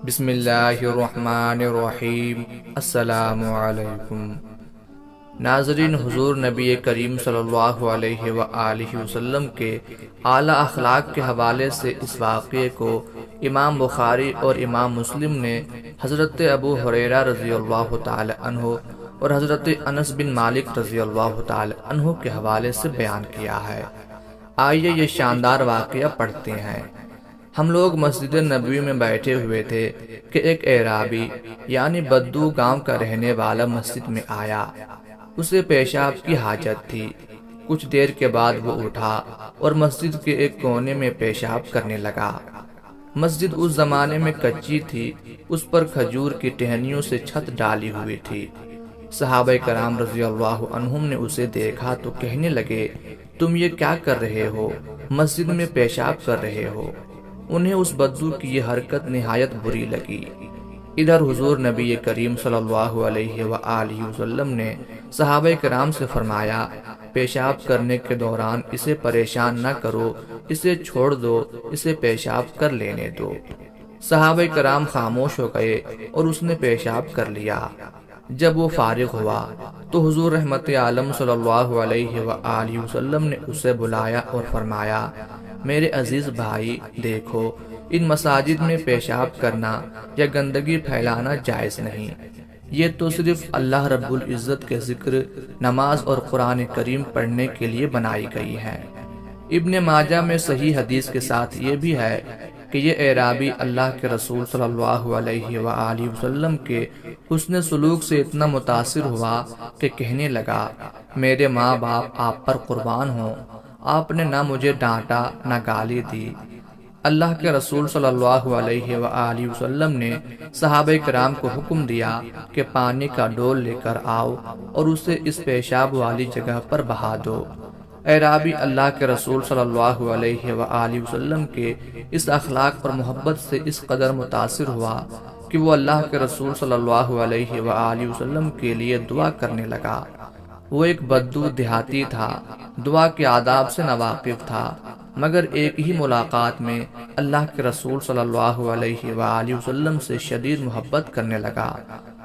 بسم اللہ الرحمن الرحیم۔ السلام علیکم ناظرین، حضور نبی کریم صلی اللہ علیہ وآلہ وسلم کے اعلیٰ اخلاق کے حوالے سے اس واقعے کو امام بخاری اور امام مسلم نے حضرت ابو ہریرہ رضی اللہ تعالی عنہ اور حضرت انس بن مالک رضی اللہ تعالی عنہ کے حوالے سے بیان کیا ہے۔ آئیے یہ شاندار واقعہ پڑھتے ہیں۔ ہم لوگ مسجد نبوی میں بیٹھے ہوئے تھے کہ ایک اعرابی یعنی بدو گاؤں کا رہنے والا مسجد میں آیا۔ اسے پیشاب کی حاجت تھی۔ کچھ دیر کے بعد وہ اٹھا اور مسجد کے ایک کونے میں پیشاب کرنے لگا۔ مسجد اس زمانے میں کچی تھی، اس پر کھجور کی ٹہنیوں سے چھت ڈالی ہوئی تھی۔ صحابہ کرام رضی اللہ عنہم نے اسے دیکھا تو کہنے لگے، تم یہ کیا کر رہے ہو؟ مسجد میں پیشاب کر رہے ہو۔ انہیں اس بدو کی یہ حرکت نہایت بری لگی۔ ادھر حضور نبی کریم صلی اللہ علیہ وآلہ وسلم نے صحابہ کرام سے فرمایا، پیشاب کرنے کے دوران اسے پریشان نہ کرو، اسے چھوڑ دو، اسے پیشاب کر لینے دو۔ صحابہ کرام خاموش ہو گئے اور اس نے پیشاب کر لیا۔ جب وہ فارغ ہوا تو حضور رحمت عالم صلی اللہ علیہ وآلہ وسلم نے اسے بلایا اور فرمایا، میرے عزیز بھائی، دیکھو، ان مساجد میں پیشاب کرنا یا گندگی پھیلانا جائز نہیں۔ یہ تو صرف اللہ رب العزت کے ذکر، نماز اور قرآن کریم پڑھنے کے لیے بنائی گئی ہیں۔ ابن ماجہ میں صحیح حدیث کے ساتھ یہ بھی ہے کہ یہ اعرابی اللہ کے رسول صلی اللہ علیہ وآلہ وسلم کے حسن سلوک سے اتنا متاثر ہوا کہ کہنے لگا، میرے ماں باپ آپ پر قربان ہوں، آپ نے نہ مجھے ڈانٹا نہ گالی دی۔ اللہ کے رسول صلی اللہ علیہ وآلہ وسلم نے صحابہ کرام کو حکم دیا کہ پانی کا ڈول لے کر آؤ اور اسے اس پیشاب والی جگہ پر بہا دو۔ اعرابی اللہ کے رسول صلی اللہ علیہ وآلہ وسلم کے اس اخلاق اور محبت سے اس قدر متاثر ہوا کہ وہ اللہ کے رسول صلی اللہ علیہ وآلہ وسلم کے لیے دعا کرنے لگا۔ وہ ایک بدو دیہاتی تھا، دعا کے آداب سے ناواقف تھا، مگر ایک ہی ملاقات میں اللہ کے رسول صلی اللہ علیہ وآلہ وسلم سے شدید محبت کرنے لگا۔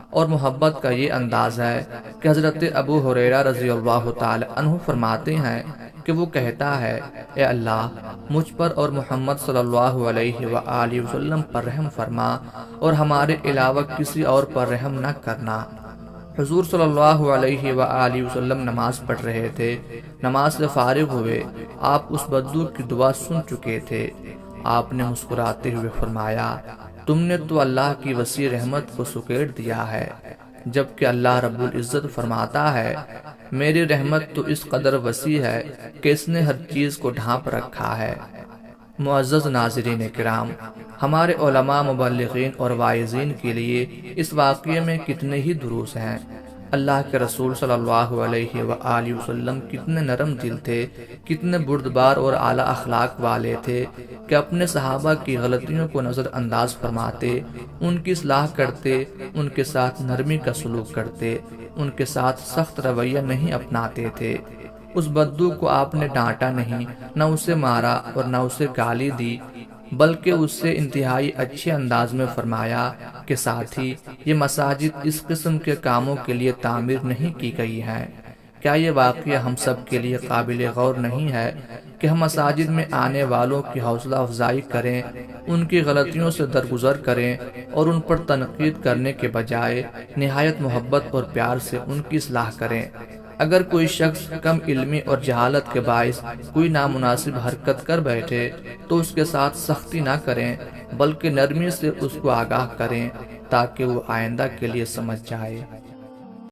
اور محبت کا یہ انداز ہے کہ حضرت ابو ہریرہ رضی اللہ تعالی عنہ فرماتے ہیں کہ وہ کہتا ہے، اے اللہ، مجھ پر اور محمد صلی اللہ علیہ وآلہ وسلم پر رحم فرما اور ہمارے علاوہ کسی اور پر رحم نہ کرنا۔ حضور صلی اللہ علیہ وآلہ وسلم نماز پڑھ رہے تھے۔ نماز سے فارغ ہوئے، آپ اس بدو کی دعا سن چکے تھے۔ آپ نے مسکراتے ہوئے فرمایا، تم نے تو اللہ کی وسیع رحمت کو سکیڑ دیا ہے، جبکہ اللہ رب العزت فرماتا ہے، میری رحمت تو اس قدر وسیع ہے کہ اس نے ہر چیز کو ڈھانپ رکھا ہے۔ معزز ناظرین کرام، ہمارے علماء، مبلغین اور واعظین کے لیے اس واقعے میں کتنے ہی دروس ہیں۔ اللہ کے رسول صلی اللہ علیہ وآلہ وسلم کتنے نرم دل تھے، کتنے بردبار اور اعلیٰ اخلاق والے تھے کہ اپنے صحابہ کی غلطیوں کو نظر انداز فرماتے، ان کی اصلاح کرتے، ان کے ساتھ نرمی کا سلوک کرتے، ان کے ساتھ سخت رویہ نہیں اپناتے تھے۔ اس بدو کو آپ نے ڈانٹا نہیں، نہ اسے مارا اور نہ اسے گالی دی، بلکہ اس سے انتہائی اچھے انداز میں فرمایا کہ ساتھی، یہ مساجد اس قسم کے کاموں کے لیے تعمیر نہیں کی گئی ہیں۔ کیا یہ واقعہ ہم سب کے لیے قابل غور نہیں ہے کہ ہم مساجد میں آنے والوں کی حوصلہ افزائی کریں، ان کی غلطیوں سے درگزر کریں اور ان پر تنقید کرنے کے بجائے نہایت محبت اور پیار سے ان کی اصلاح کریں۔ اگر کوئی شخص کم علمی اور جہالت کے باعث کوئی نامناسب حرکت کر بیٹھے تو اس کے ساتھ سختی نہ کریں، بلکہ نرمی سے اس کو آگاہ کریں تاکہ وہ آئندہ کے لیے سمجھ جائے۔